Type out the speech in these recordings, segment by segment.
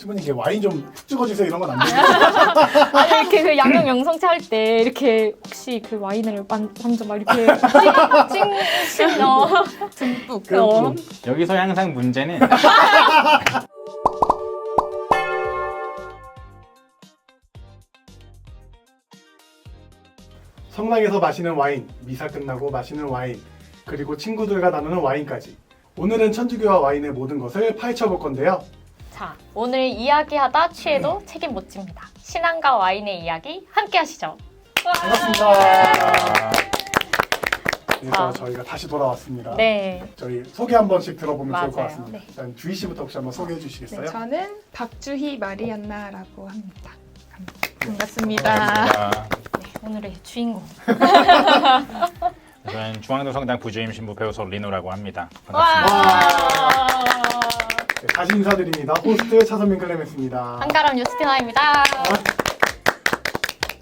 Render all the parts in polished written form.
신부님 이게 와인 좀 푹 찍어주세요 이런 건 안 돼요? 아니 이렇게 그 양념 영상체 할 때 이렇게 혹시 그 와인을 먼저 막 이렇게 찡찡 듬뿍 여기서 항상 문제는 성당에서 마시는 와인, 미사 끝나고 마시는 와인, 그리고 친구들과 나누는 와인까지. 오늘은 천주교와 와인의 모든 것을 파헤쳐 볼 건데요. 자, 오늘 이야기하다 취해도 책임 못 집니다. 신앙과 와인의 이야기 함께 하시죠. 반갑습니다. 그래서 저희가 다시 돌아왔습니다. 네. 저희 소개 한 번씩 들어보면 좋을 것 맞아요. 같습니다. 네. 일단 주희 씨부터 혹시 한번 소개해 주시겠어요? 네, 저는 박주희 마리안나라고 합니다. 반갑습니다. 반갑습니다. 네, 오늘의 주인공. 저는 중앙도 성당 부주임 신부 배우소 리노라고 합니다. 와. 반갑습니다. 네, 다시 인사드립니다. 호스트 차선민 클레멘스입니다. 한가람 유스티나입니다.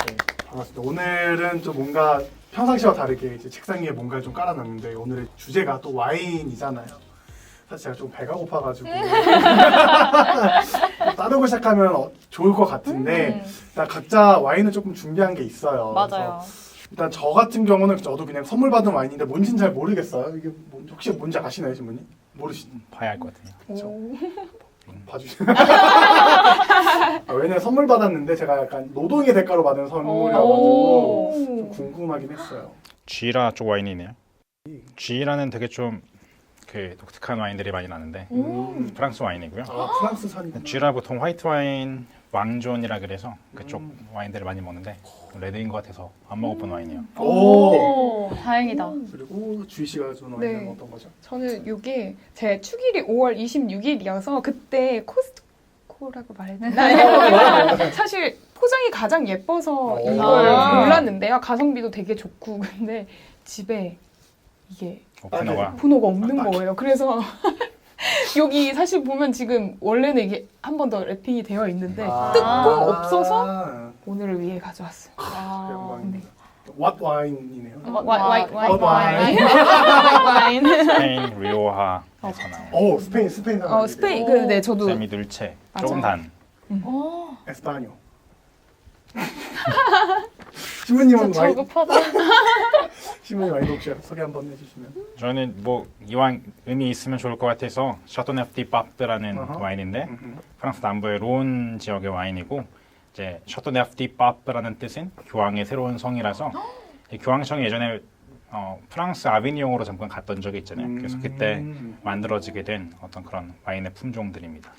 네, 반갑습니다. 오늘은 좀 뭔가 평상시와 다르게 이제 책상 위에 뭔가를 좀 깔아놨는데 오늘의 주제가 또 와인이잖아요. 사실 제가 좀 배가 고파가지고 따르고 시작하면 좋을 것 같은데 일단 각자 와인을 조금 준비한 게 있어요. 맞아요. 그래서 일단 저 같은 경우는 저도 그냥 선물 받은 와인인데 뭔지는 잘 모르겠어요. 이게 혹시 뭔지 아시나요, 신부님? 모르시죠? 봐야 할 것 같아요. 그렇죠. 봐주시면. 왜냐면 선물 받았는데 제가 약간 노동의 대가로 받은 선물이어가지고 좀 궁금하긴 했어요. 쥐라 쪽 와인이네요. 쥐라는 되게 좀 그 독특한 와인들이 많이 나는데 프랑스 와인이고요. 아, 프랑스산이구나. 쥐라 보통 화이트 와인 왕존이라 그래서 그쪽 와인들을 많이 먹는데 레드인 것 같아서 안 먹어본 와인이에요. 오. 다행이다. 그리고 주희 씨가 준 와인은 어떤 거죠? 저는 이게 제 축일이 5월 26일이어서 그때 코스트코라고 말했나요? 사실 포장이 가장 예뻐서 이걸 아. 골랐는데요. 가성비도 되게 좋고 근데 집에 이게 오프너가 번호가 없는 거예요. 그래서 여기 사실 보면 지금 원래는 이게 한 번 더 랩핑이 되어 있는데 뜯고 없어서 오늘을 위해 가져왔어요. 영광입니다. 왓 와인이네요. 와인. 스페인 리오하에서 나온 오, 스페인 사람. 스페인 근데 저도 세미들체 조금 단. 에스파뇨. 신부님은 와인, 저급하다. 신부님 와인 혹시 소개 한번 해주시면. 저는 뭐 이왕 의미 있으면 좋을 것 같아서 샤토네프 디 파프라는 어허. 와인인데 프랑스 남부의 론 지역의 와인이고 이제 샤토네프 디 파프라는 뜻은 교황의 새로운 성이라서 이 교황청이 예전에 프랑스 아비니옹으로 잠깐 갔던 적이 있잖아요. 그래서 그때 만들어지게 된 어떤 그런 와인의 품종들입니다.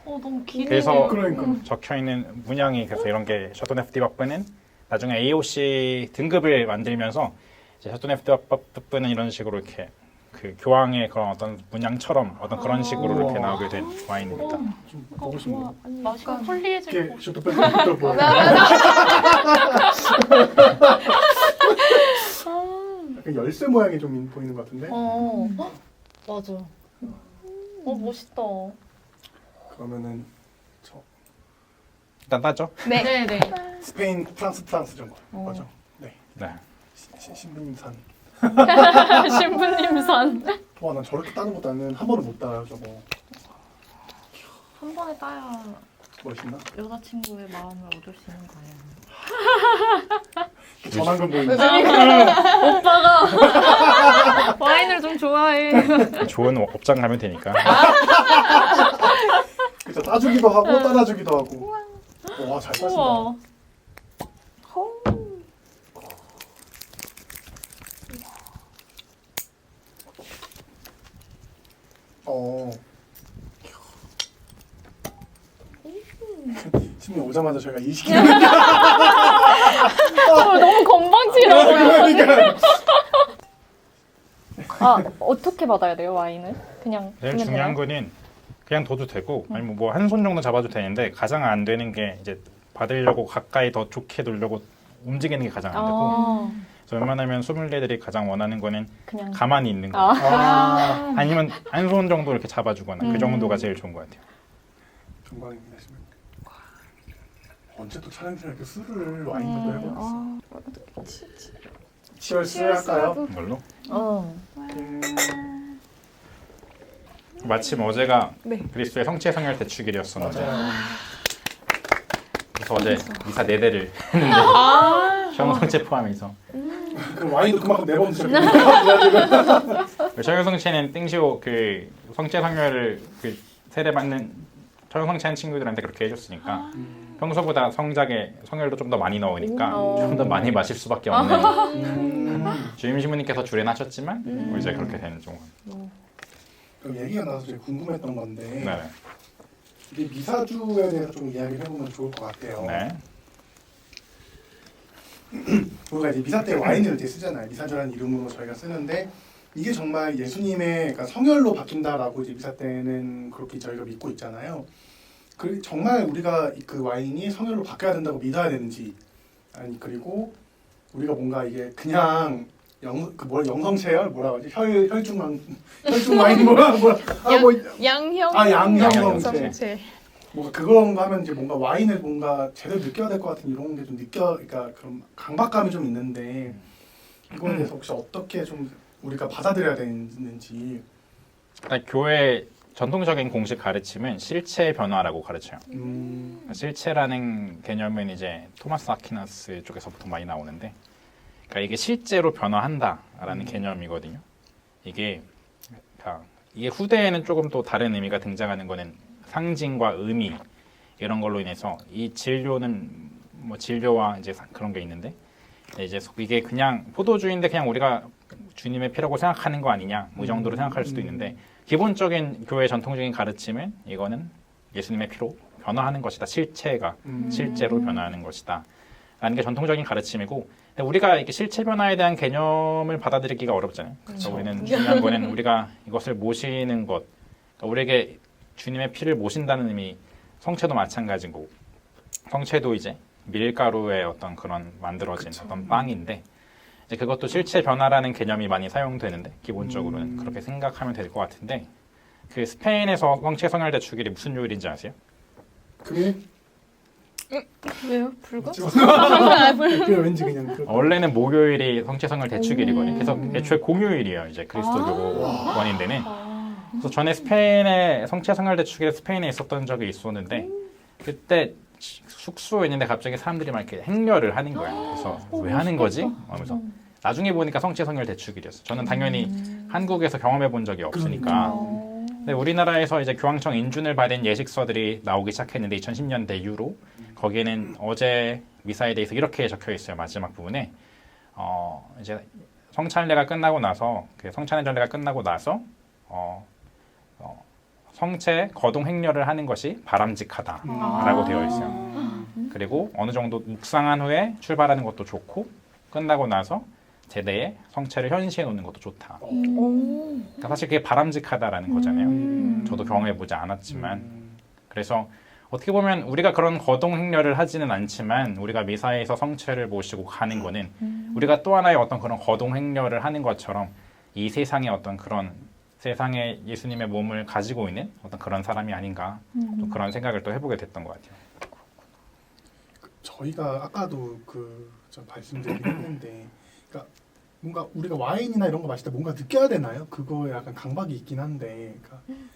너무 기대돼요. 그래서 그러니까. 적혀 있는 문양이 그래서 이런 게 샤토네프 디 파프는 나중에 AOC 등급을 만들면서 이제 샤토네프 디 파프는 이런 식으로 이렇게 그 교황의 그런 어떤 문양처럼 어떤 그런 식으로 이렇게 나오게 된 와인입니다. 좀 보고 싶네요. 맛있고 폴리해질 이렇게 것 같아. 슈토페스토 보여. 약간 열쇠 모양이 좀 보이는 것 같은데. 맞아. 멋있다. 그러면은 저 일단 따죠. 네네. 스페인, 프랑스 좀 거죠. 네. 네. 신부님 산. 신부님 산. 와, 난 저렇게 따는 것도 나는 한 번은 못 따요, 저거. 한 번에 따야 멋있나? 여자친구의 마음을 얻을 수 있는 거예요. 전환금 보이는. 오빠가 와인을 좀 좋아해. 좋은 업장 가면 되니까. 그쵸, 따주기도 하고 따라주기도 하고. 와, 잘 따신다. 우와. 신부님 오자마자 저희가 이 시키는 너무 건방지러워요. 그러니까. 어떻게 받아야 돼요, 와인을? 그냥 제일 주면 중요한 되나요? 거는 그냥 둬도 되고 아니면 뭐 한 손 정도 잡아도 되는데 가장 안 되는 게 이제 받으려고 가까이 더 좋게 두려고 움직이는 게 가장 안 되고 그래서 웬만하면 소믈리에들이 가장 원하는 거는 그냥 가만히 있는 거 아니면 한 손 정도 이렇게 잡아주거나 그 정도가 제일 좋은 것 같아요. 영광입니다, 신부님. 언제 또 촬영실에 이렇게 술을 와인으로 해봤어? 치얼스 할까요? 이걸로 마침 어제가 네. 그리스도의 성체 성혈 대축일이었었는데 맞아요. 그래서 어제 미사 4대를 했는데 형 성체 포함해서 그럼 와인도 그만큼 4번 드셨겠네요. 청일 성체는 띵시오 그 성체 성혈을 그 세례 받는 청일 성체한 친구들한테 그렇게 해줬으니까 평소보다 성작에 성혈도 좀 더 많이 넣으니까 오. 좀 더 많이 마실 수밖에 없는 음. 주임 신부님께서 주례하셨지만 뭐 이제 그렇게 되는 좀 그럼 얘기가 나서 제가 궁금했던 건데 네. 이 미사주에 대해서 좀 이야기를 해보면 좋을 것 같아요. 네. 우리가 이제 미사 때 와인을 이제 쓰잖아요. 미사주라는 이름으로 저희가 쓰는데 이게 정말 예수님의 그러니까 성혈로 바뀐다라고 이제 미사 때는 그렇게 저희가 믿고 있잖아요. 정말 우리가 그 와인이 성혈로 바뀌어야 된다고 믿어야 되는지 아니 그리고 우리가 뭔가 이게 그냥 영성체열 뭐라고 하지 혈중 와인 양형 양형성체. 뭔가 그런 거 하면 이제 뭔가 와인을 뭔가 제대로 느껴야 될 것 같은 이런 게 좀 그러니까 그런 강박감이 좀 있는데 이거에 대해서 혹시 어떻게 좀 우리가 받아들여야 되는지. 일단 교회 전통적인 공식 가르침은 실체 변화라고 가르쳐요. 실체라는 개념은 이제 토마스 아퀴나스 쪽에서부터 많이 나오는데, 그러니까 이게 실제로 변화한다라는 개념이거든요. 이게 후대에는 조금 또 다른 의미가 등장하는 거는 상징과 의미 이런 걸로 인해서 이 진료는 뭐 진료와 이제 그런 게 있는데 이제 이게 그냥 포도주인데 그냥 우리가 주님의 피라고 생각하는 거 아니냐 뭐 이 정도로 생각할 수도 있는데 기본적인 교회 전통적인 가르침은 이거는 예수님의 피로 변화하는 것이다. 실체가 실제로 변화하는 것이다. 라는 게 전통적인 가르침이고 근데 우리가 이렇게 실체 변화에 대한 개념을 받아들이기가 어렵잖아요. 그래서 우리는 중요한 거는 우리가 이것을 모시는 것 그러니까 우리에게 주님의 피를 모신다는 의미 성체도 마찬가지고 성체도 이제 밀가루의 어떤 그런 만들어진 어떤 빵인데 이제 그것도 실체 변화라는 개념이 많이 사용되는데 기본적으로는 그렇게 생각하면 될 것 같은데 그 스페인에서 성체 성혈 대축일이 무슨 요일인지 아세요? 금일? 왜요? 불가? 그게 왠지 그냥 원래는 목요일이 성체 성혈 대축일이거든요. 그래서 애초에 공휴일이에요. 이제 그리스도교 원인데는. 그래서 전에 스페인에 성체 성혈 대축일에 스페인에 있었던 적이 있었는데 그때 숙소에 있는데 갑자기 사람들이 막 이렇게 행렬을 하는 거예요. 그래서 왜 하는 거지? 하면서 나중에 보니까 성체 성혈 대축일이었어요. 저는 당연히 한국에서 경험해 본 적이 없으니까. 근데 우리나라에서 이제 교황청 인준을 받은 예식서들이 나오기 시작했는데 2010년대 이후로 거기에는 어제 미사에 대해서 이렇게 적혀 있어요. 마지막 부분에 이제 성찬례가 끝나고 나서 그 성찬례 전례가 끝나고 나서 성체 거동 행렬을 하는 것이 바람직하다라고 되어 있어요. 그리고 어느 정도 묵상한 후에 출발하는 것도 좋고 끝나고 나서 제대에 성체를 현시해 놓는 것도 좋다. 그러니까 사실 그게 바람직하다라는 거잖아요. 저도 경험해보지 않았지만 그래서 어떻게 보면 우리가 그런 거동 행렬을 하지는 않지만 우리가 미사에서 성체를 모시고 가는 거는 우리가 또 하나의 어떤 그런 거동 행렬을 하는 것처럼 이 세상의 어떤 그런 세상에 예수님의 몸을 가지고 있는 어떤 그런 사람이 아닌가 또 그런 생각을 또 해보게 됐던 것 같아요. 저희가 아까도 저 말씀드리긴 했는데 그러니까 뭔가 우리가 와인이나 이런 거 마실 때 뭔가 느껴야 되나요? 그거에 약간 강박이 있긴 한데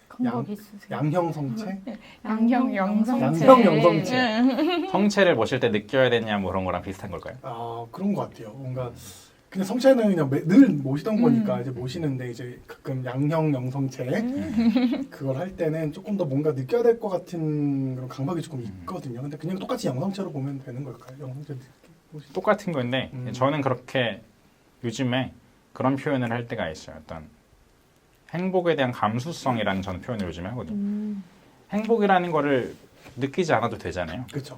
강박이 있으세요? 양형 성체? 양형 영성체. 양형 영성체. 성체를 모실 때 느껴야 되냐 뭐 그런 거랑 비슷한 걸까요? 아 그런 것 같아요. 뭔가 그냥 성체는 그냥 늘 모시던 거니까 이제 모시는데 이제 가끔 양형 영성체 그걸 할 때는 조금 더 뭔가 느껴야 될 것 같은 그런 강박이 조금 있거든요. 근데 그냥 똑같이 영성체로 보면 되는 걸까요? 영성체 똑같은 건데 저는 그렇게 요즘에 그런 표현을 할 때가 있어요. 어떤 행복에 대한 감수성이라는 저는 표현을 요즘에 하거든요. 행복이라는 거를 느끼지 않아도 되잖아요. 그렇죠.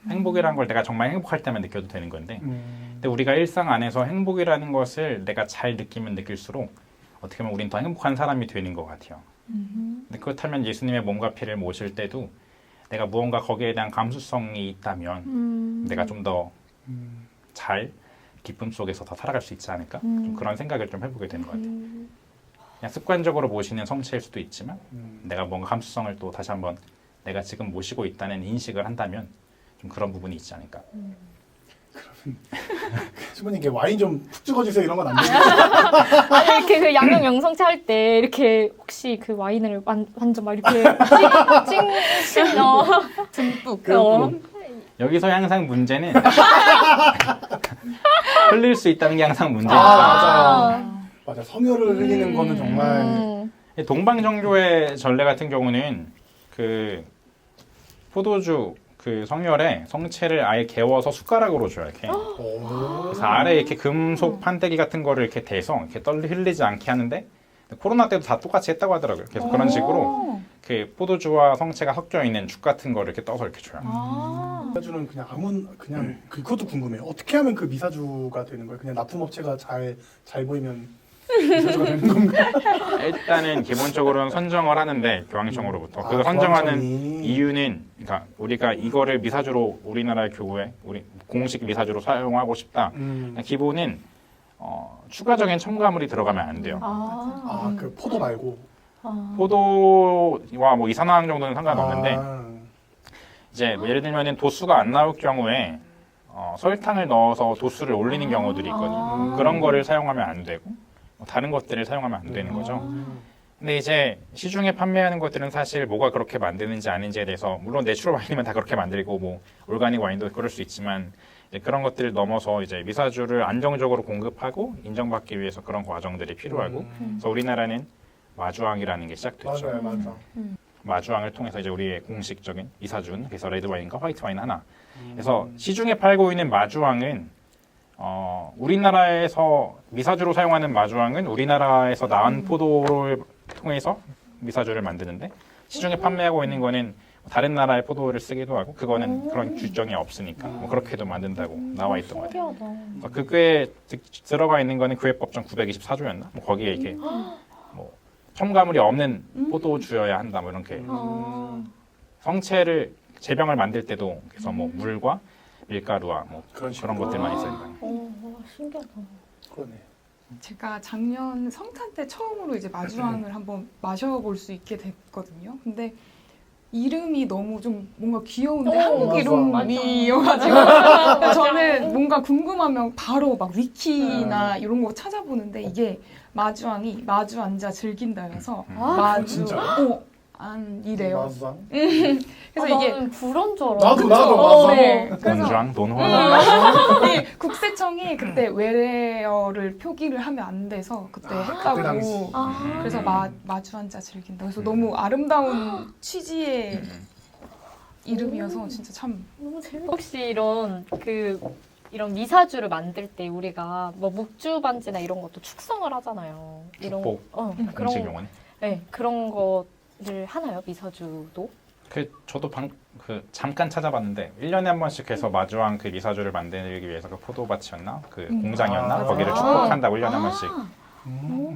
행복이라는 걸 내가 정말 행복할 때만 느껴도 되는 건데 근데 우리가 일상 안에서 행복이라는 것을 내가 잘 느끼면 느낄수록 어떻게 보면 우린 더 행복한 사람이 되는 것 같아요. 근데 그렇다면 예수님의 몸과 피를 모실 때도 내가 무언가 거기에 대한 감수성이 있다면 내가 좀 더 잘 기쁨 속에서 더 살아갈 수 있지 않을까? 좀 그런 생각을 좀 해보게 되는 것 같아요. 그냥 습관적으로 모시는 성체일 수도 있지만 내가 뭔가 감수성을 또 다시 한번 내가 지금 모시고 있다는 인식을 한다면 좀 그런 부분이 있지 않을까? 신부님께 와인 좀 푹 찍어주세요 이런 건 안 돼요? 아니 이렇게 그 양념 영성채 할 때 이렇게 혹시 그 와인을 완전 막 이렇게 찡찡 듬뿍. 여기서 항상 문제는 흘릴 수 있다는 게 항상 문제니까. 맞아요. 맞아. 성혈을 흘리는 거는 정말 동방정교의 전례 같은 경우는 그 포도주 그 성열에 성채를 아예 개워서 숟가락으로 줘요. 이렇게. 그래서 아래 이렇게 금속 판때기 같은 거를 이렇게 대서 이렇게 흘리지 않게 하는데 코로나 때도 다 똑같이 했다고 하더라고요. 그래서 그런 식으로 그 포도주와 성채가 섞여 있는 죽 같은 거를 이렇게 떠서 이렇게 줘요. 미사주는 그냥 그것도 궁금해요. 어떻게 하면 그 미사주가 되는 거예요? 그냥 납품업체가 잘 보이면 미사주가 되는 건가? 일단은 기본적으로는 선정을 하는데 교황청으로부터 그 교황청이. 선정하는 이유는 그러니까 우리가 이거를 미사주로 우리나라 교회 우리 공식 미사주로 사용하고 싶다. 기본은 추가적인 첨가물이 들어가면 안 돼요. 그 포도 말고. 포도와 뭐 이산화황 정도는 상관없는데 이제 뭐 예를 들면은 도수가 안 나올 경우에 설탕을 넣어서 도수를 올리는 경우들이 있거든요. 그런 거를 사용하면 안 되고 다른 것들을 사용하면 안 되는 거죠. 근데 이제 시중에 판매하는 것들은 사실 뭐가 그렇게 만드는지 아닌지에 대해서 물론 내추럴 와인이면 다 그렇게 만들고 뭐 올가닉 와인도 그럴 수 있지만 이제 그런 것들을 넘어서 이제 미사주를 안정적으로 공급하고 인정받기 위해서 그런 과정들이 필요하고 그래서 우리나라는 마주왕이라는 게 시작됐죠. 맞아. 마주왕을 통해서 이제 우리의 공식적인 미사준 그래서 레드 와인과 화이트 와인 하나. 그래서 시중에 팔고 있는 마주왕은 우리나라에서 미사주로 사용하는 마주왕은 우리나라에서 나은 포도를 통해서 미사주를 만드는데 시중에 판매하고 있는 거는 다른 나라의 포도를 쓰기도 하고 그거는 그런 규정이 없으니까 뭐 그렇게도 만든다고 나와 있던 것 같아요. 그 꽤 들어가 있는 거는 교회법정 924조였나? 뭐 거기에 이렇게 뭐 첨가물이 없는 포도주여야 한다 뭐 이렇게 성채를 제병을 만들 때도 그래서 뭐 물과 밀가루와 뭐 그런 것들만 있어야 된다. 신기하다. 그러네. 제가 작년 성탄 때 처음으로 이제 마주왕을 한번 마셔볼 수 있게 됐거든요. 근데 이름이 너무 좀 뭔가 귀여운데 한국 맞아, 이름이어가지고 저는 뭔가 궁금하면 바로 막 위키나 이런 거 찾아보는데 이게 마주왕이 마주 앉아 즐긴다여서 마주 진짜요? 안이래요. 마주왕? 그래서 이게 나는 불안 줄 알아. 나도 마주왕. 네, 그래서 논주왕, 논화. 이 국세청이 그때 외래어를 표기를 하면 안 돼서 그때 그때 당시. 했다고. 그래서 마주 앉아 즐긴다. 그래서 너무 아름다운 취지의 이름이어서 진짜 참. 너무 재밌다. 혹시 이런 미사주를 만들 때 우리가 뭐 묵주 반지나 이런 것도 축성을 하잖아요. 이런 축복, 그런 음식 용어는. 네, 그런 거를 하나요? 미사주도? 저도 잠깐 찾아봤는데 1년에 한 번씩 해서 마주왕 그 미사주를 만들기 위해서 그 포도밭이었나? 그 공장이었나? 거기를 축복한다고 1년에 한 번씩.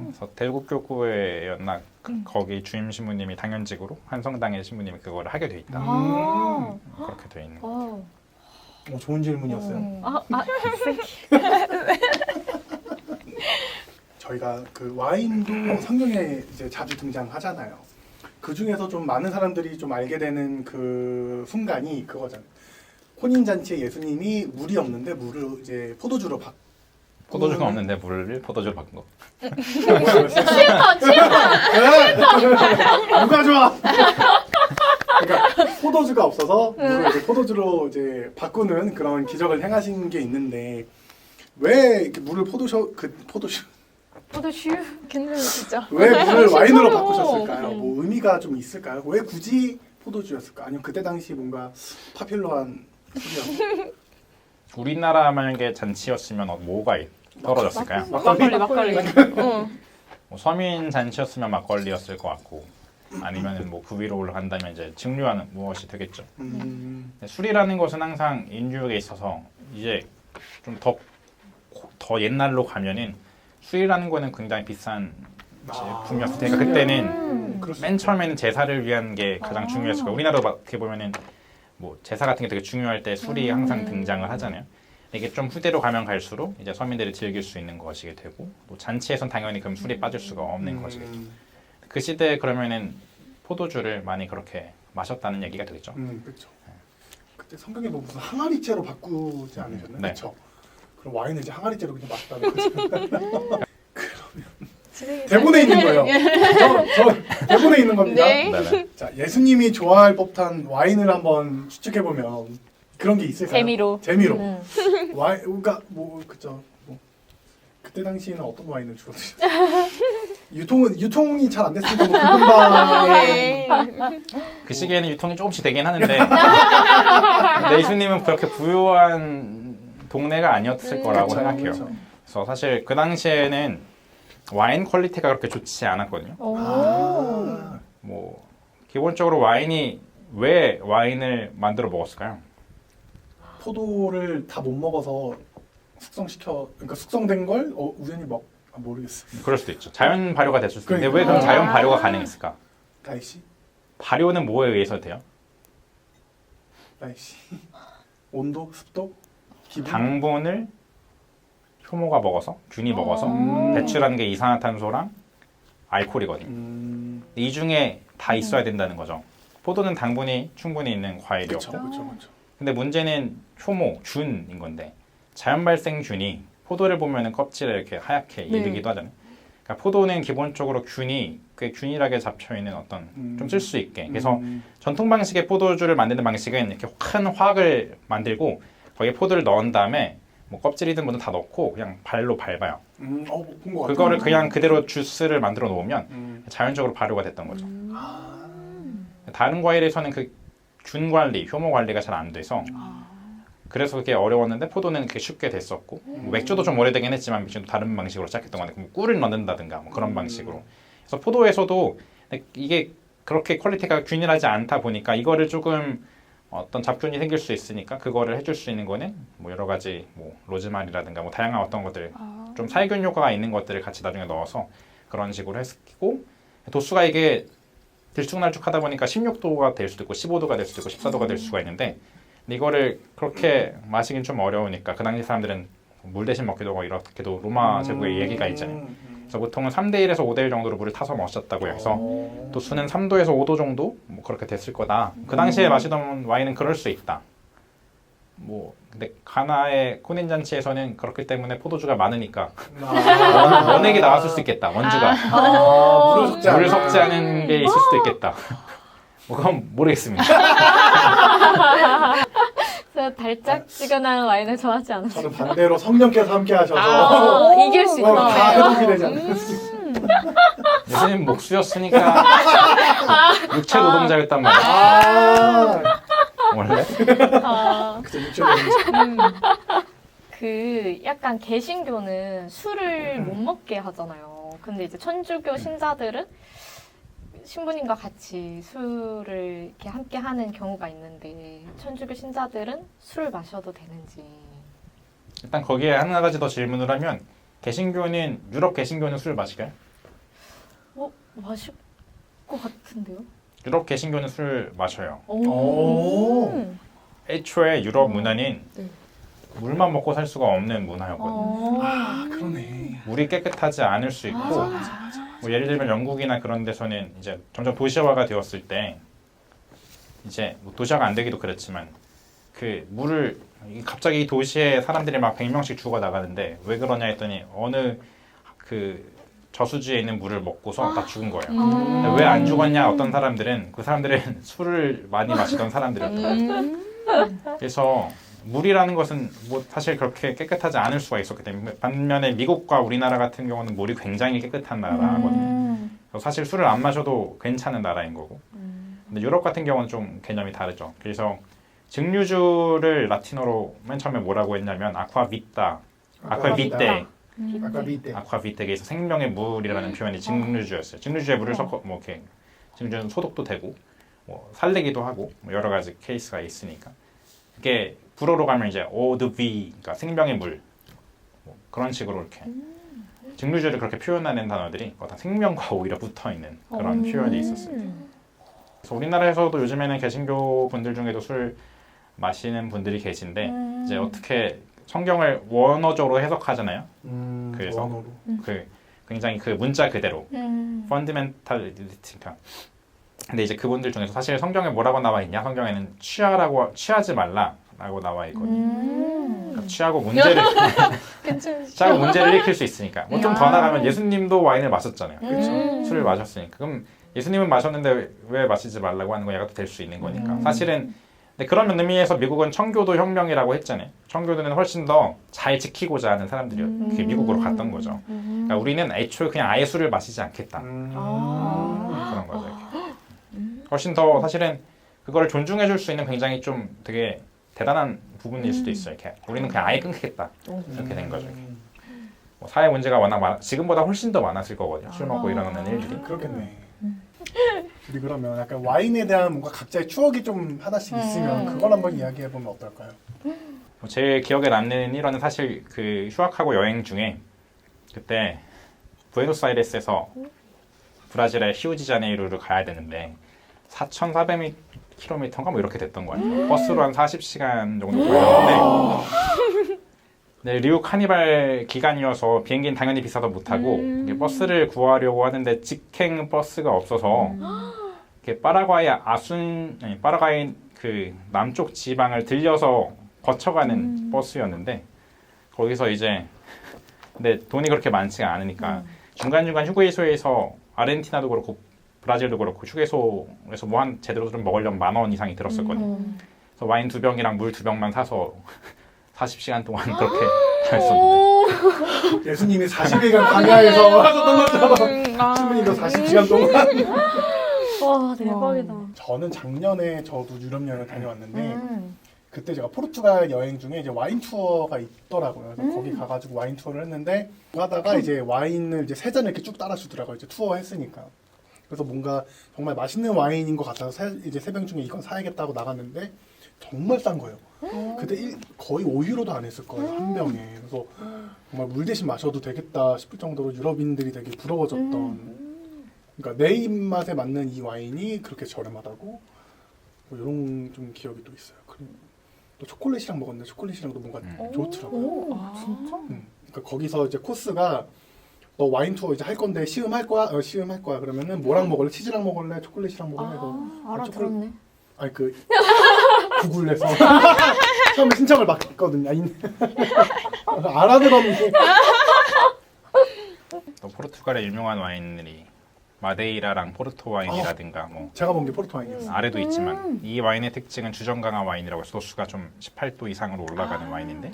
그래서 대국교구회였나? 거기 주임 신부님이 당연직으로 한성당의 신부님이 그거를 하게 돼 있다. 그렇게 돼 있는 거. 좋은 질문이었어요. 저희가 그 와인도 성경에 이제 자주 등장하잖아요. 그 중에서 좀 많은 사람들이 좀 알게 되는 그 순간이 그거잖아요. 혼인잔치에 예수님이 물이 없는데 물을 이제 포도주로 포도주가 없는데 물을 포도주로 바꾼 거. 누가 좋아? 그러니까 포도주가 없어서 물을 이제 포도주로 이제 바꾸는 그런 기적을 행하신 게 있는데 왜 이렇게 물을 포도주 괜찮아 진짜. 왜 물을 와인으로 바꾸셨을까요? 뭐 의미가 좀 있을까요? 왜 굳이 포도주였을까? 아니면 그때 당시 뭔가 파퓰러한 술이었을까요? 우리나라 만약에 잔치였으면 뭐가 떨어졌을까요? 막걸리. 뭐 서민 잔치였으면 막걸리였을 것 같고 아니면 뭐 그 위로 올라간다면 이제 증류하는 무엇이 되겠죠. 술이라는 것은 항상 인류에게 있어서 이제 좀 더 옛날로 가면은 술이라는 거는 굉장히 비싼 제품이었을 테니까 그때는 맨 처음에는 제사를 위한 게 가장 중요했을 거예요. 우리나라도 어떻게 보면은 뭐 제사 같은 게 되게 중요할 때 술이 항상 등장을 하잖아요. 이게 좀 후대로 가면 갈수록 이제 서민들이 즐길 수 있는 것이게 되고 또 잔치에선 당연히 그럼 술이 빠질 수가 없는 것이겠죠. 그 시대에 그러면은 포도주를 많이 그렇게 마셨다는 얘기가 되겠죠. 그렇죠. 그때 성경에 뭐 무슨 항아리째로 바꾸지 않으셨나요? 네. 그렇죠. 그럼 와인을 이제 항아리째로 그냥 마셨다는 거죠. 진행이 대본에 있는 거예요. 저 대본에 있는 겁니다. 네. 네네. 자, 예수님이 좋아할 법한 와인을 한번 추측해 보면 그런 게 있을까요? 재미로. 재미로. 음. 와인, 그러니까 뭐 그죠. 뭐 그때 당시에는 어떤 와인을 주로 드셨죠? 유통이 잘 안 됐으니까 뭐 금방 그 시기에는 유통이 조금씩 되긴 하는데 근데 예수님은 그렇게 부유한 동네가 아니었을 거라고 그쵸, 생각해요. 그쵸. 그래서 사실 그 당시에는 와인 퀄리티가 그렇게 좋지 않았거든요. 오. 아, 뭐 기본적으로 와인이 왜 와인을 만들어 먹었을까요? 포도를 다 못 먹어서 그러니까 숙성된 걸 우연히 모르겠어. 그럴 수도 있죠. 자연 발효가 됐을 수도 있는데 왜 그러니까. 그럼 자연 발효가 가능했을까? 날씨, 발효는 뭐에 의해서 돼요? 날씨, 온도, 습도, 기분. 당분을 효모가 먹어서, 균이 먹어서 배출하는 게 이산화탄소랑 알코올이거든요. 이 중에 다 있어야 된다는 거죠. 포도는 당분이 충분히 있는 과일이었고, 그렇죠. 근데 문제는 효모, 균인 건데 자연 발생 균이 포도를 보면은 껍질에 이렇게 하얗게 네. 익기도 하잖아요. 그러니까 포도는 기본적으로 균이 꽤 균일하게 잡혀 있는 어떤 좀 쓸 수 있게. 그래서 전통 방식의 포도주를 만드는 방식은 이렇게 큰 화학을 만들고 거기에 포도를 넣은 다음에 뭐 껍질이든 뭐든 다 넣고 그냥 발로 밟아요. 본것 같아요. 그거를 그냥 그대로 주스를 만들어 놓으면 자연적으로 발효가 됐던 거죠. 다른 과일에서는 그 균 관리, 효모 관리가 잘 안 돼서 그래서 그게 어려웠는데 포도는 그게 쉽게 됐었고 뭐 맥주도 좀 오래되긴 했지만 맥주도 다른 방식으로 시작했던 건데 뭐 꿀을 넣는다든가 뭐 그런 방식으로. 그래서 포도에서도 이게 그렇게 퀄리티가 균일하지 않다 보니까 이거를 조금 어떤 잡균이 생길 수 있으니까 그거를 해줄 수 있는 거는 뭐 여러 가지 뭐 로즈마리라든가 뭐 다양한 어떤 것들 좀 살균 효과가 있는 것들을 같이 나중에 넣어서 그런 식으로 했고 도수가 이게 들쭉날쭉하다 보니까 16도가 될 수도 있고 15도가 될 수도 있고 14도가 될 수가 있는데 근데 이거를 그렇게 마시긴 좀 어려우니까 그 당시 사람들은 물 대신 먹기도 하고 이렇게도 로마 제국의 얘기가 있잖아요. 그래서 보통은 3대1에서 5대1 정도로 물을 타서 마셨다고 해서 도수는 3도에서 5도 정도 뭐 그렇게 됐을 거다. 그 당시에 마시던 와인은 그럴 수 있다. 뭐 근데 가나의 혼인 잔치에서는 그렇기 때문에 포도주가 많으니까 원액이 나왔을 수 있겠다. 원주가 물을 섞지 않은 게 있을 수도 있겠다. 뭐 그건 모르겠습니다. 그래서 달짝지근한 와인을 좋아하지 않아요. 저는 반대로 성령께서 함께 하셔서 이길 수 다 있다. 회복이 되지 않아요. 예수님 목수였으니까 육체 노동자였단 말이야. 원래? 그때 육체적인 그 약간 개신교는 술을 못 먹게 하잖아요. 근데 이제 천주교 신자들은 신부님과 같이 술을 이렇게 함께 하는 경우가 있는데 천주교 신자들은 술을 마셔도 되는지. 일단 거기에 하나 가지 더 질문을 하면 개신교는 유럽 개신교는 술을 마실까요? 마실 것 같은데요? 유럽 개신교는 술을 마셔요. 오. 애초에 유럽 문화는 네. 물만 먹고 살 수가 없는 문화였거든요. 그러네. 물이 깨끗하지 않을 수 있고 뭐 예를 들면 영국이나 그런 데서는 이제 점점 도시화가 되었을 때 이제 뭐 도시화가 안 되기도 그랬지만 그 물을 갑자기 이 도시에 사람들이 막 100명씩 죽어 나가는데 왜 그러냐 했더니 어느 그 저수지에 있는 물을 먹고서 다 죽은 거예요. 왜 안 죽었냐? 어떤 사람들은 그 사람들은 술을 많이 마시던 사람들이었던 거죠. 그래서 물이라는 것은 뭐 사실 그렇게 깨끗하지 않을 수가 있었기 때문에 반면에 미국과 우리나라 같은 경우는 물이 굉장히 깨끗한 나라거든요. 그래서 사실 술을 안 마셔도 괜찮은 나라인 거고. 근데 유럽 같은 경우는 좀 개념이 다르죠. 그래서 증류주를 라틴어로 맨 처음에 뭐라고 했냐면 아쿠아비타, 아쿠아비테, 아쿠아비테에서 생명의 물이라는 표현이 증류주였어요. 증류주에 물을 섞어 뭐 이렇게 증류주는 소독도 되고 뭐 살리기도 하고 뭐 여러 가지 케이스가 있으니까 이게 불어로 가면 이제 오드비, 그러니까 생명의 물 뭐 그런 식으로 이렇게 증류주를 그렇게 표현하는 단어들이 다 생명과 오히려 붙어 있는 그런 표현이 있었어요. 그래서 우리나라에서도 요즘에는 개신교 분들 중에도 술 마시는 분들이 계신데 이제 어떻게 성경을 원어적으로 해석하잖아요. 그래서 원어로. 그 굉장히 그 문자 그대로 fundamentality, 그러니까 근데 이제 그분들 중에서 사실 성경에 뭐라고 나와 있냐? 성경에는 취하지 말라라고 나와 있거든요. 그러니까 취하고 문제를 취하고 문제를 일으킬 수 있으니까. 뭐 좀 더 나가면 예수님도 와인을 마셨잖아요. 그렇죠. 술을 마셨으니까. 그럼 예수님은 마셨는데 왜 마시지 말라고 하는 건 얘가 또 될 수 있는 거니까. 사실은 근데 그런 의미에서 미국은 청교도 혁명이라고 했잖아요. 청교도는 훨씬 더 잘 지키고자 하는 사람들이 미국으로 갔던 거죠. 그러니까 우리는 애초에 그냥 아예 술을 마시지 않겠다. 그런 거죠. 이렇게. 훨씬 더 사실은 그걸 존중해 줄 수 있는 굉장히 좀 되게 대단한 부분일 수도 있어요. 이렇게. 우리는 그냥 아예 끊겠다. 이렇게 된 거죠. 뭐 사회 문제가 워낙 지금보다 훨씬 더 많았을 거거든요. 술 먹고 일어나는 일들이. 그렇겠네. 우리 그러면 약간 와인에 대한 뭔가 각자의 추억이 좀 하나씩 있으면 그걸 한번 이야기해 보면 어떨까요? 뭐 제일 기억에 남는 일화는 사실 그 휴학하고 여행 중에 그때 부에노스아이레스에서 브라질의 히오디자네이루를 가야 되는데 4,400km인가 뭐 이렇게 됐던 거예요. 버스로 한 40시간 정도 걸렸는데 네, 리우 카니발 기간이어서 비행기는 당연히 비싸서 못 타고 버스를 구하려고 하는데 직행 버스가 없어서 이렇게 파라과이 그 남쪽 지방을 들려서 거쳐가는 버스였는데 거기서 이제 근데 돈이 그렇게 많지가 않으니까 중간중간 휴게소에서 아르헨티나도 그렇고 브라질도 그렇고 휴게소에서 뭐 한 제대로 좀 먹으려면 10,000원 이상이 들었었거든요. 그래서 와인 2병이랑 물 2병만 사서 40시간 동안 그렇게 다녔었는데 예수님이 40일간 광야에서 하셨던 것처럼 신부님도 40시간 동안. 와 대박이다. 저는 작년에 저도 유럽 여행을 다녀왔는데 그때 제가 포르투갈 여행 중에 이제 와인 투어가 있더라고요. 그래서 거기 가가지고 와인 투어를 했는데 하다가 이제 와인을 이제 3잔 이렇게 쭉 따라주더라고요. 이제 투어 했으니까. 그래서 뭔가 정말 맛있는 와인인 것 같아서 이제 3병 중에 이건 사야겠다고 나갔는데 정말 싼 거예요. 그때 거의 5유로도 안 했을 거예요. 한 병에. 그래서 정말 물 대신 마셔도 되겠다 싶을 정도로 유럽인들이 되게 부러워졌던 그러니까 내 입맛에 맞는 이 와인이 그렇게 저렴하다고 뭐 이런 좀 기억이 또 있어요. 그리고 또 초콜릿이랑 먹었는데 초콜릿이랑도 뭔가 좋더라고요. 진짜? 그러니까 거기서 이제 코스가 너 와인 투어 이제 할 건데 시음할 거야? 시음할 거야. 그러면은 뭐랑 먹을래? 치즈랑 먹을래? 초콜릿이랑 먹을래? 알아들었네. 아니 그 구글에서 처음에 신청을 받거든요. 알아들었는데 또 포르투갈의 유명한 와인들이 마데이라랑 포르토 와인이라든가 뭐 제가 본 게 포르투 와인이었어요. 아래도 있지만 이 와인의 특징은 주정 강화 와인이라고 해서 도수가 좀 18도 이상으로 올라가는 와인인데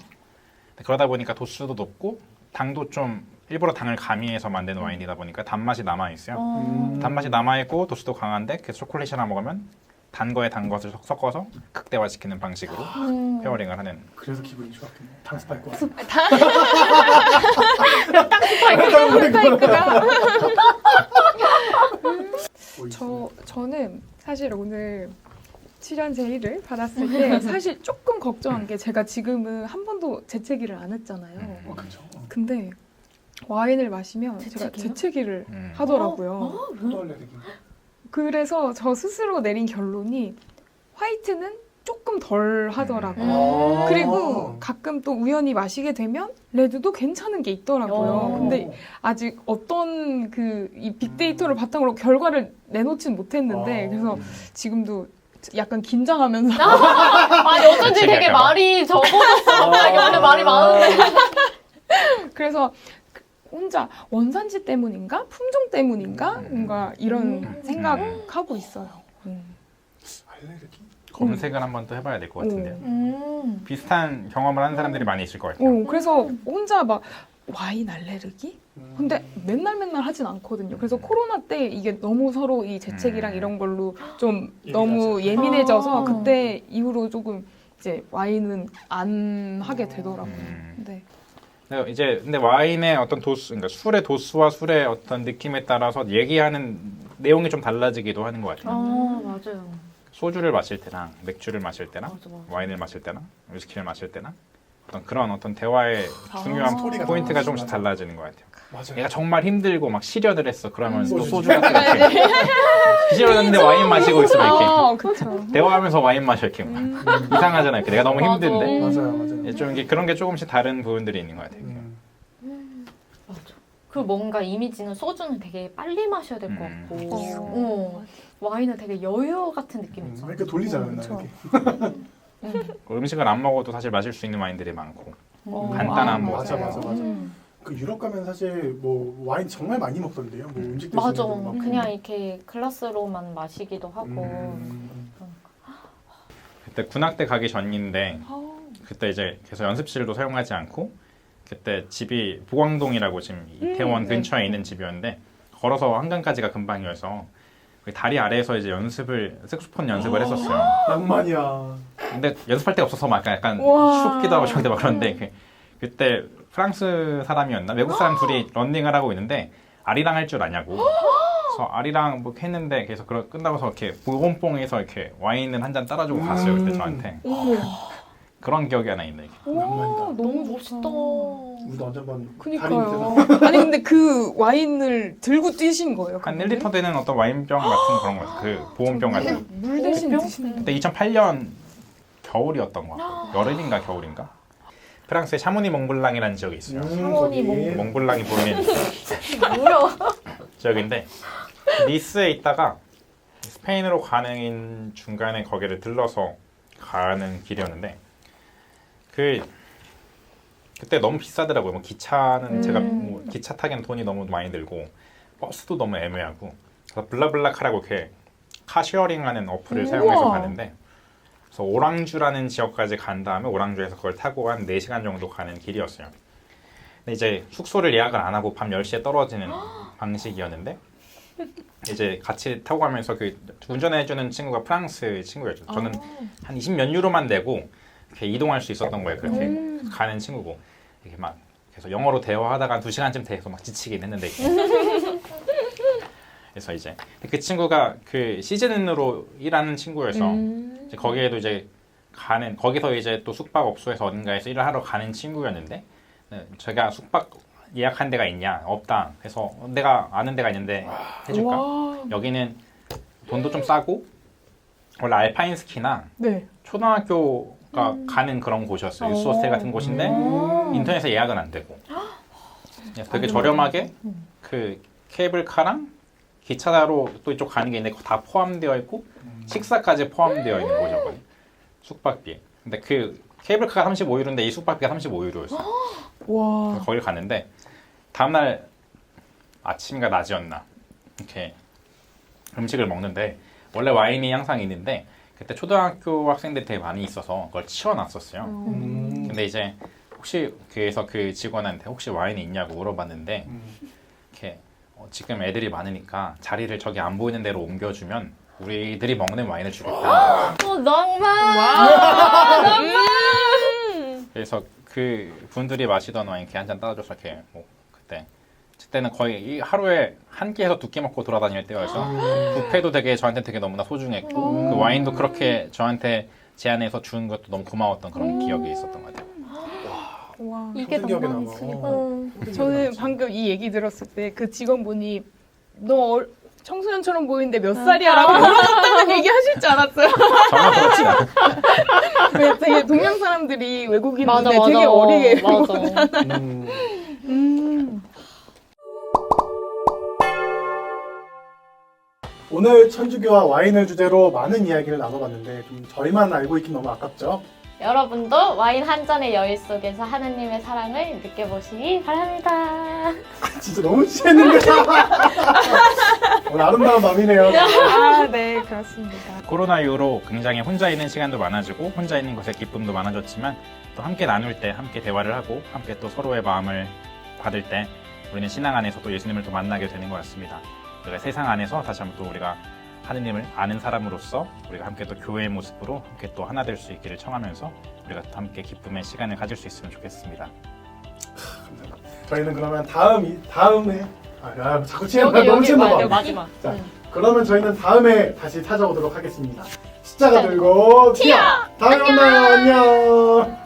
그러다 보니까 도수도 높고 당도 좀 일부러 당을 가미해서 만든 와인이다 보니까 단맛이 남아있어요. 단맛이 남아있고 도수도 강한데 그 초콜릿이랑 먹으면 단 거에 단 것을 섞어서 극대화시키는 방식으로 페어링을 하는. 그래서 기분이 좋았겠네요. 당 스파이크. 저는 사실 오늘 출연 제의를 받았을 때 사실 조금 걱정한 게 제가 지금은 한 번도 재채기를 안 했잖아요. 그렇죠. 근데 와인을 마시면 제가 재채기요? 재채기를 하더라고요. 그래서 저 스스로 내린 결론이 화이트는 조금 덜 하더라고요. 그리고 가끔 또 우연히 마시게 되면 레드도 괜찮은 게 있더라고요. 근데 아직 어떤 이 빅데이터를 바탕으로 결과를 내놓진 못했는데 그래서 지금도 약간 긴장하면서 어쩐지 되게 말이 적어졌어. 갑자기 원래 말이 많은데. 그래서 혼자 원산지 때문인가? 품종 때문인가? 뭔가 이런 생각하고 있어요. 알레르기? 검색을 한번 또 해봐야 될 것 같은데요. 비슷한 경험을 하는 사람들이 많이 있을 것 같아요. 그래서 혼자 막 와인 알레르기? 근데 맨날 하진 않거든요. 그래서 코로나 때 이게 너무 서로 이 재채기랑 이런 걸로 좀 너무 예민해져서 그때 이후로 조금 이제 와인은 안 하게 되더라고요. 네. 근데 와인의 어떤 도수, 그러니까 술의 도수와 술의 어떤 느낌에 따라서 얘기하는 내용이 좀 달라지기도 하는 것 같아요. 맞아요. 소주를 마실 때나 맥주를 마실 때나 맞아. 와인을 마실 때나 위스키를 마실 때나 어떤 대화의 중요한 스토리가 포인트가 달라지죠. 조금씩 달라지는 것 같아요. 맞아요. 얘가 정말 힘들고 막 시련을 했어. 그러면 또 소주. 소주가 또 이렇게 시련했는데 와인 마시고 있으면 이렇게 그렇죠. 대화하면서 와인 마셔 이렇게 막 이상하잖아요. 이렇게 내가 너무 힘든데 맞아요. 좀 그런 게 조금씩 다른 부분들이 있는 것 같아요. 맞아. 그 뭔가 이미지는 소주는 되게 빨리 마셔야 될 것 같고 와인은 되게 여유 같은 느낌이 있잖아. 이렇게 돌리잖아요, 그렇죠. 이렇게. 음식을 안 먹어도 사실 마실 수 있는 와인들이 많고 어. 간단한 뭐 맞아, 맞아, 맞아. 음. 그 유럽 가면 사실 뭐 와인 정말 많이 먹던데요. 뭐 음식 맞아. 드시는 거 막. 그냥 이렇게 글라스로만 마시기도 하고. 음. 그때 군악대 가기 전인데 아, 그때 이제 계속 연습실도 사용하지 않고 그때 집이 보광동이라고 지금 이태원 네. 근처에 있는 집이었는데 걸어서 한강까지가 금방이어서 그 다리 아래에서 이제 색소폰 연습을 했었어요. 낭만이야. 근데 연습할 데가 없어서 막 약간 우와. 춥기도 하고 저기도 막 그런데 그때 프랑스 사람이었나 외국 사람 둘이 런닝을 하고 있는데 아리랑 할 줄 아냐고. 그래서 아리랑 뭐 했는데 계속 끝나고서 이렇게 보온봉에서 이렇게 와인을 한 잔 따라주고 갔어요 그때 저한테. 그런 기억이 하나 있네. 우와, 낭만이다. 너무 멋있다. 우리도 언제 한번 그니까요. 아니 근데 그 와인을 들고 뛰신 거예요? 한 그분은? 1리터 되는 어떤 와인병 같은 그런 거, 그 보온병 같은. 물 대신 병? 드시는 그때 2008년 겨울이었던 것 같고 여름인가 겨울인가. 프랑스의 샤모니 몽블랑이라는 지역이 있어요. 샤모니 거기. 몽블랑이 보이는 뭐야? 지역인데 니스에 있다가 스페인으로 가는 중간에 거기를 들러서 가는 길이었는데 그때 너무 비싸더라고요. 뭐 기차는 제가 뭐 기차 타기엔 돈이 너무 많이 들고 버스도 너무 애매하고 그래서 블라블라카라고 이렇게 카쉐어링하는 어플을 사용해서 가는데 그래서 오랑주라는 지역까지 간 다음에 오랑주에서 그걸 타고 한 4시간 정도 가는 길이었어요. 근데 이제 숙소를 예약을 안 하고 밤 10시에 떨어지는 방식이었는데 이제 같이 타고 가면서 그 운전해주는 친구가 프랑스 친구였죠. 저는 한 20몇 유로만 내고 이렇게 이동할 수 있었던 거예요. 그렇게 가는 친구고 이렇게 막 계속 영어로 대화하다가 한 2시간쯤 돼서 막 지치긴 했는데 그래서 이제 그 친구가 그 시즌으로 일하는 친구여서 이제 거기에도 이제 거기서 이제 또 숙박업소에서 어딘가에서 일을 하러 가는 친구였는데 제가 숙박 예약한 데가 있냐? 없다. 그래서 내가 아는 데가 있는데 해줄까? 와. 여기는 돈도 좀 싸고 원래 알파인 스키나 네. 초등학교가 가는 그런 곳이었어요. 유스 호스텔 같은 곳인데 인터넷에 예약은 안 되고 그래서 되게 저렴하게 그 케이블카랑 기차로 또 이쪽 가는 게 있는데 그거 다 포함되어 있고 식사까지 포함되어 있는 곳이었거든요. 숙박비. 근데 그 케이블카가 35유로인데 이 숙박비가 35유로였어요. 와. 거길 갔는데 다음날 아침인가 낮이었나 이렇게 음식을 먹는데 원래 와인이 항상 있는데 그때 초등학교 학생들이 되게 많이 있어서 그걸 치워놨었어요. 근데 이제 혹시 그래서 그 직원한테 혹시 와인이 있냐고 물어봤는데 이렇게 지금 애들이 많으니까 자리를 저기 안 보이는 데로 옮겨주면 우리들이 먹는 와인을 주겠다. 낭만. 그래서 그 분들이 마시던 와인 이렇게 한 잔 따라줘서 이렇게 뭐 그때는 거의 이 하루에 한 끼에서 2끼 먹고 돌아다닐 때여서 뷔페도 되게 저한테 되게 너무나 소중했고 그 와인도 그렇게 저한테 제안해서 준 것도 너무 고마웠던 그런 기억이 있었던 것 같아요. 와. 이게 기억에 너무 남아. 많지. 저는 방금 이 얘기 들었을 때 그 직원분이 너 청소년처럼 보이는데 몇 살이야라고 물어봤다는 얘기 하실 줄 알았어요. 정말 그렇지 않아요. 왜 되게 동양 사람들이 외국인인데 맞아, 맞아. 되게 어리게 맞아. 오늘 천주교와 와인을 주제로 많은 이야기를 나눠봤는데 좀 저희만 알고 있긴 너무 아깝죠? 여러분도 와인 한 잔의 여유 속에서 하느님의 사랑을 느껴보시기 바랍니다. 진짜 너무 취했는데 오늘 아름다운 밤이네요. 아, 네, 그렇습니다. 코로나 이후로 굉장히 혼자 있는 시간도 많아지고 혼자 있는 것의 기쁨도 많아졌지만 또 함께 나눌 때 함께 대화를 하고 함께 또 서로의 마음을 받을 때 우리는 신앙 안에서 또 예수님을 또 만나게 되는 것 같습니다. 우리가 세상 안에서 다시 한번 또 우리가 하느님을 아는 사람으로서 우리가 함께 또 교회의 모습으로 함께 또 하나 될 수 있기를 청하면서 우리가 또 함께 기쁨의 시간을 가질 수 있으면 좋겠습니다. 저희는 그러면 다음에 자꾸 취했나 너무 취했나 봐. 마지막. 자, 그러면 저희는 다음에 다시 찾아오도록 하겠습니다. 십자가 들고 튀어! 다음에 만나요. 안녕.